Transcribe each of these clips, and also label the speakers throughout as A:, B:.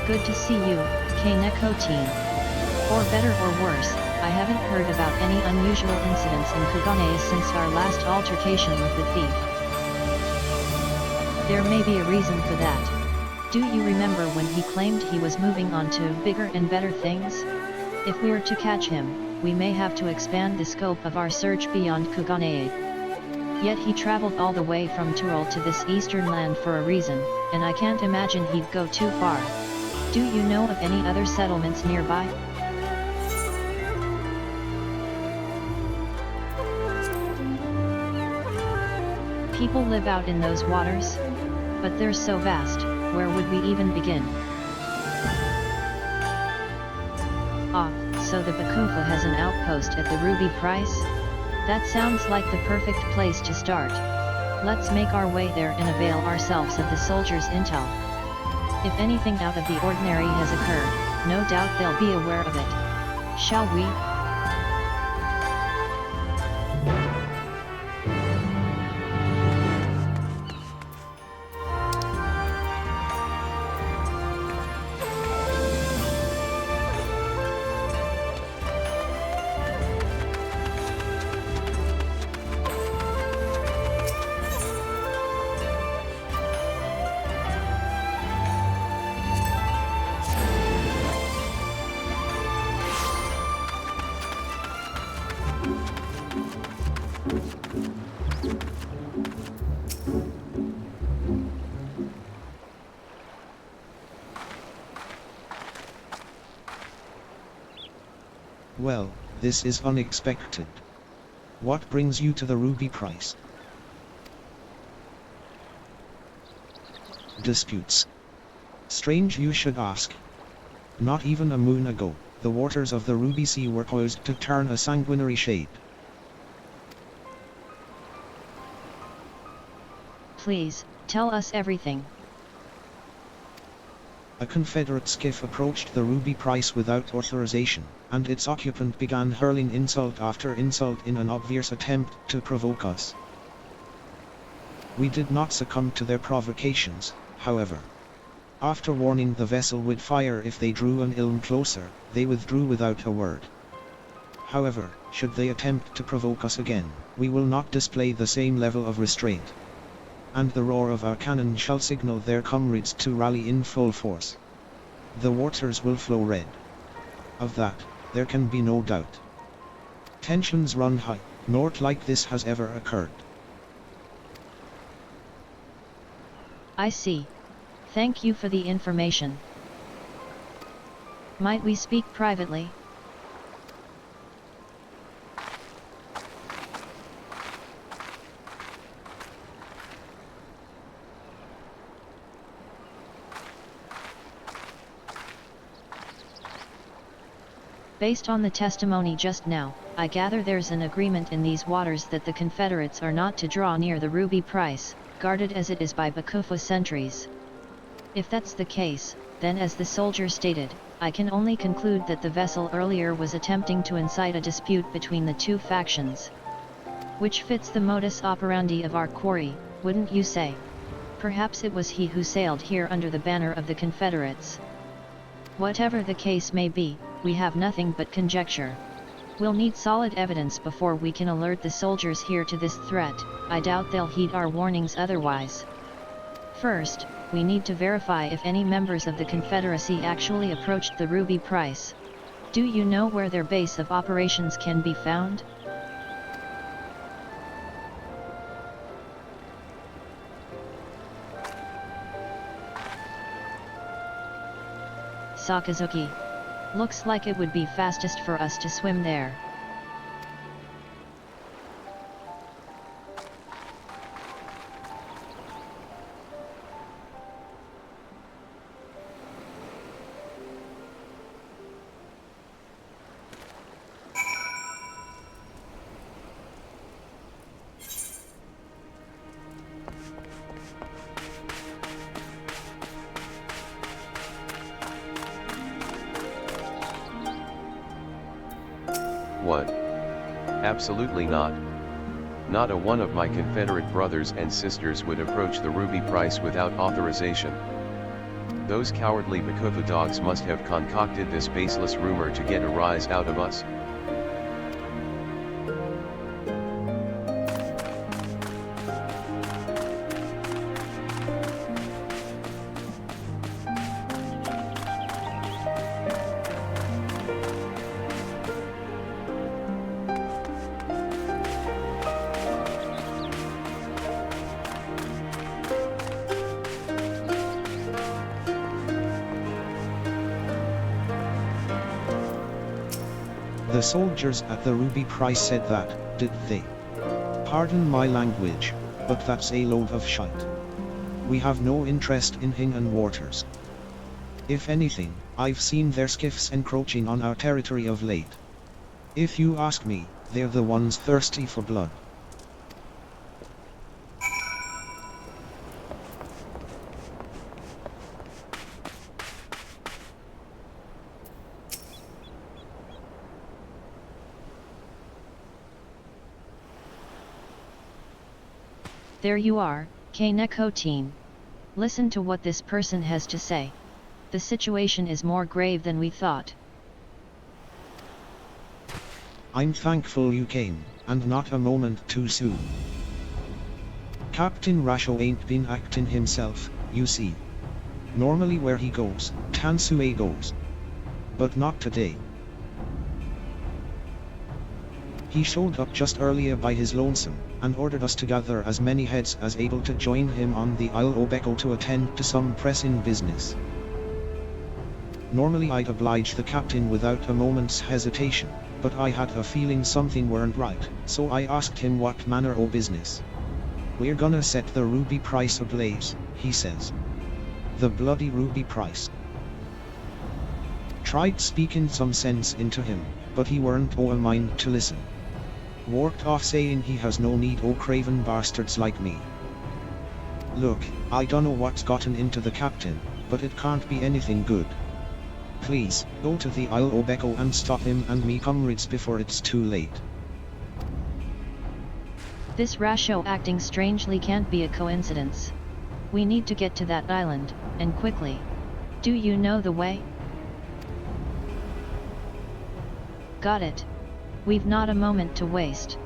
A: Good to see you, K'nekotein. For better or worse, I haven't heard about any unusual incidents in Kugane since our last altercation with the thief. There may be a reason for that. Do you remember when he claimed he was moving on to bigger and better things? If we were to catch him, we may have to expand the scope of our search beyond Kugane. Yet he traveled all the way from Tyrol to this eastern land for a reason, and I can't imagine he'd go too far. Do you know of any other settlements nearby? People live out in those waters? But they're so vast, where would we even begin? Ah, so the Bakufa has an outpost at the Ruby Price? That sounds like the perfect place to start. Let's make our way there and avail ourselves of the soldiers' intel. If anything out of the ordinary has occurred, no doubt they'll be aware of it. Shall we?
B: Well, this is unexpected. What brings you to the Ruby Price? Disputes. Strange you should ask. Not even a moon ago, the waters of the Ruby Sea were poised to turn a sanguinary shade.
A: Please, tell us everything.
B: A Confederate skiff approached the Ruby Price without authorization, and its occupant began hurling insult after insult in an obvious attempt to provoke us. We did not succumb to their provocations, however. After warning the vessel would fire if they drew an ilm closer, they withdrew without a word. However, should they attempt to provoke us again, we will not display the same level of restraint. And the roar of our cannon shall signal their comrades to rally in full force. The waters will flow red. Of that, there can be no doubt. Tensions run high, naught like this has ever occurred.
A: I see. Thank you for the information. Might we speak privately? Based on the testimony just now, I gather there's an agreement in these waters that the Confederates are not to draw near the Ruby Price, guarded as it is by Bakufa sentries. If that's the case, then as the soldier stated, I can only conclude that the vessel earlier was attempting to incite a dispute between the two factions. Which fits the modus operandi of our quarry, wouldn't you say? Perhaps it was he who sailed here under the banner of the Confederates. Whatever the case may be, we have nothing but conjecture. We'll need solid evidence before we can alert the soldiers here to this threat. I doubt they'll heed our warnings otherwise. First, we need to verify if any members of the Confederacy actually approached the Ruby Price. Do you know where their base of operations can be found? Sakazuki. Looks like it would be fastest for us to swim there.
C: What? Absolutely not. Not a one of my Confederate brothers and sisters would approach the Ruby Price without authorization. Those cowardly Bakufa dogs must have concocted this baseless rumor to get a rise out of us.
B: The soldiers at the Ruby Price said that, did they? Pardon my language, but that's a load of shite. We have no interest in Hingan waters. If anything, I've seen their skiffs encroaching on our territory of late. If you ask me, they're the ones thirsty for blood.
A: There you are, K'nekotein. Listen to what this person has to say. The situation is more grave than we thought.
B: I'm thankful you came, and not a moment too soon. Captain Rasho ain't been acting himself, you see. Normally where he goes, Tansue goes. But not today. He showed up just earlier by his lonesome, and ordered us to gather as many heads as able to join him on the Isle Obeko to attend to some pressing business. Normally I'd oblige the captain without a moment's hesitation, but I had a feeling something weren't right, so I asked him what manner of business. We're gonna set the Ruby Price ablaze, he says. The bloody Ruby Price. Tried speaking some sense into him, but he weren't o' a mind to listen. Walked off saying he has no need o' craven bastards like me. Look, I dunno what's gotten into the captain, but it can't be anything good. Please, go to the Isle Obeko and stop him and me comrades before it's too late.
A: This Rasho acting strangely can't be a coincidence. We need to get to that island, and quickly. Do you know the way? Got it. We've not a moment to waste.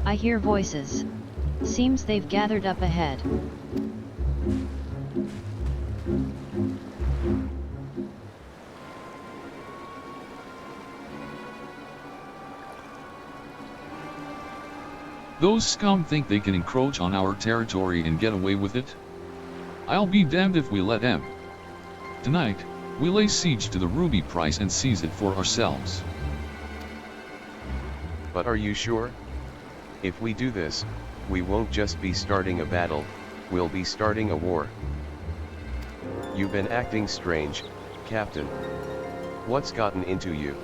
A: I hear voices. Seems they've gathered up ahead.
D: Those scum think they can encroach on our territory and get away with it? I'll be damned if we let them. Tonight, we lay siege to the Ruby Price and seize it for ourselves.
C: But are you sure? If we do this, we won't just be starting a battle, we'll be starting a war. You've been acting strange, Captain. What's gotten into you?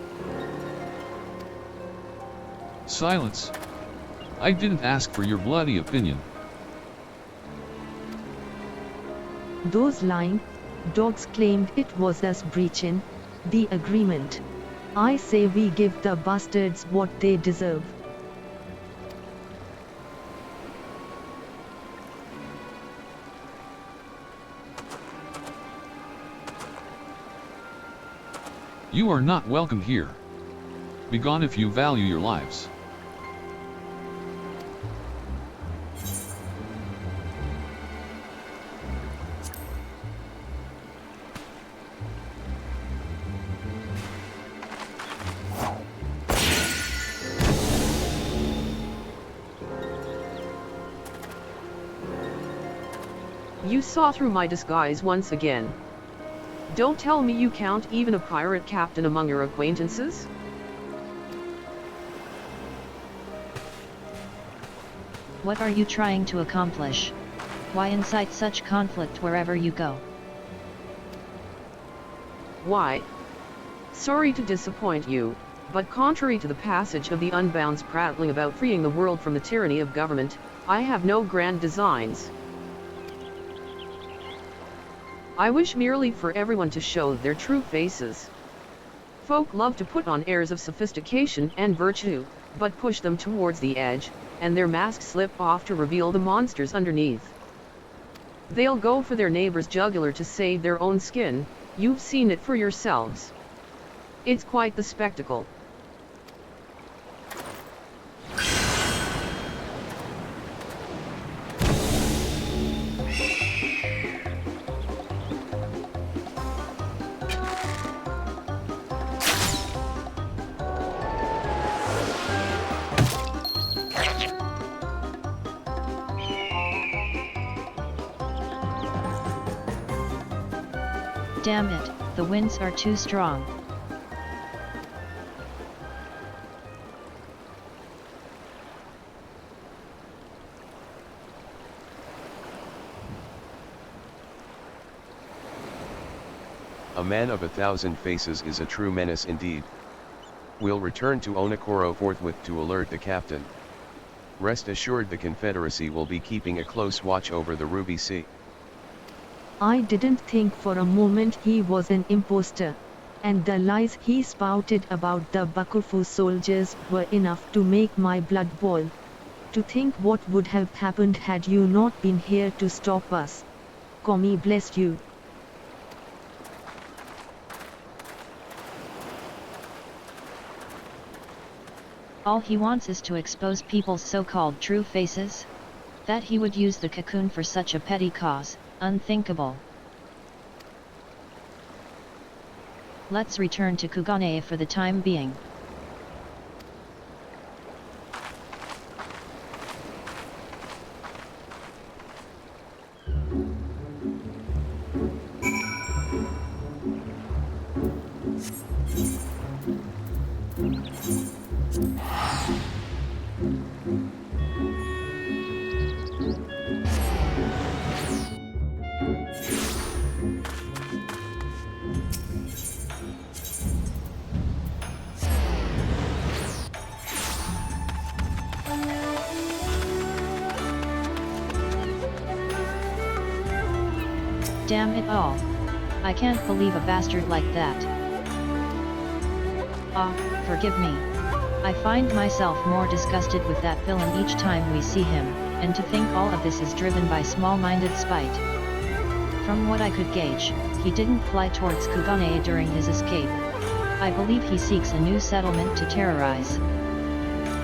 D: Silence. I didn't ask for your bloody opinion.
E: Those lying dogs claimed it was us breaching the agreement. I say we give the bastards what they deserve.
D: You are not welcome here. Begone if you value your lives.
F: You saw through my disguise once again. Don't tell me you count even a pirate captain among your acquaintances?
A: What are you trying to accomplish? Why incite such conflict wherever you go?
F: Why? Sorry to disappoint you, but contrary to the passage of the Unbound's prattling about freeing the world from the tyranny of government, I have no grand designs. I wish merely for everyone to show their true faces. Folk love to put on airs of sophistication and virtue, but push them towards the edge, and their masks slip off to reveal the monsters underneath. They'll go for their neighbor's jugular to save their own skin. You've seen it for yourselves. It's quite the spectacle.
A: Damn it, the winds are too strong.
C: A man of 1,000 faces is a true menace indeed. We'll return to Onokoro forthwith to alert the captain. Rest assured the Confederacy will be keeping a close watch over the Ruby Sea.
E: I didn't think for a moment he was an imposter, and the lies he spouted about the Bakufu soldiers were enough to make my blood boil. To think what would have happened had you not been here to stop us. Komi bless you.
A: All he wants is to expose people's so-called true faces? That he would use the cocoon for such a petty cause, unthinkable. Let's return to Kugane for the time being. Damn it all. I can't believe a bastard like that. Ah, forgive me. I find myself more disgusted with that villain each time we see him, and to think all of this is driven by small-minded spite. From what I could gauge, he didn't fly towards Kugane during his escape. I believe he seeks a new settlement to terrorize.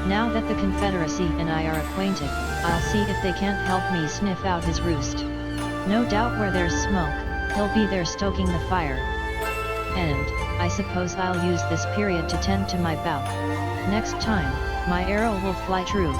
A: Now that the Confederacy and I are acquainted, I'll see if they can't help me sniff out his roost. No doubt where there's smoke, he'll be there stoking the fire. And, I suppose I'll use this period to tend to my bow. Next time, my arrow will fly true.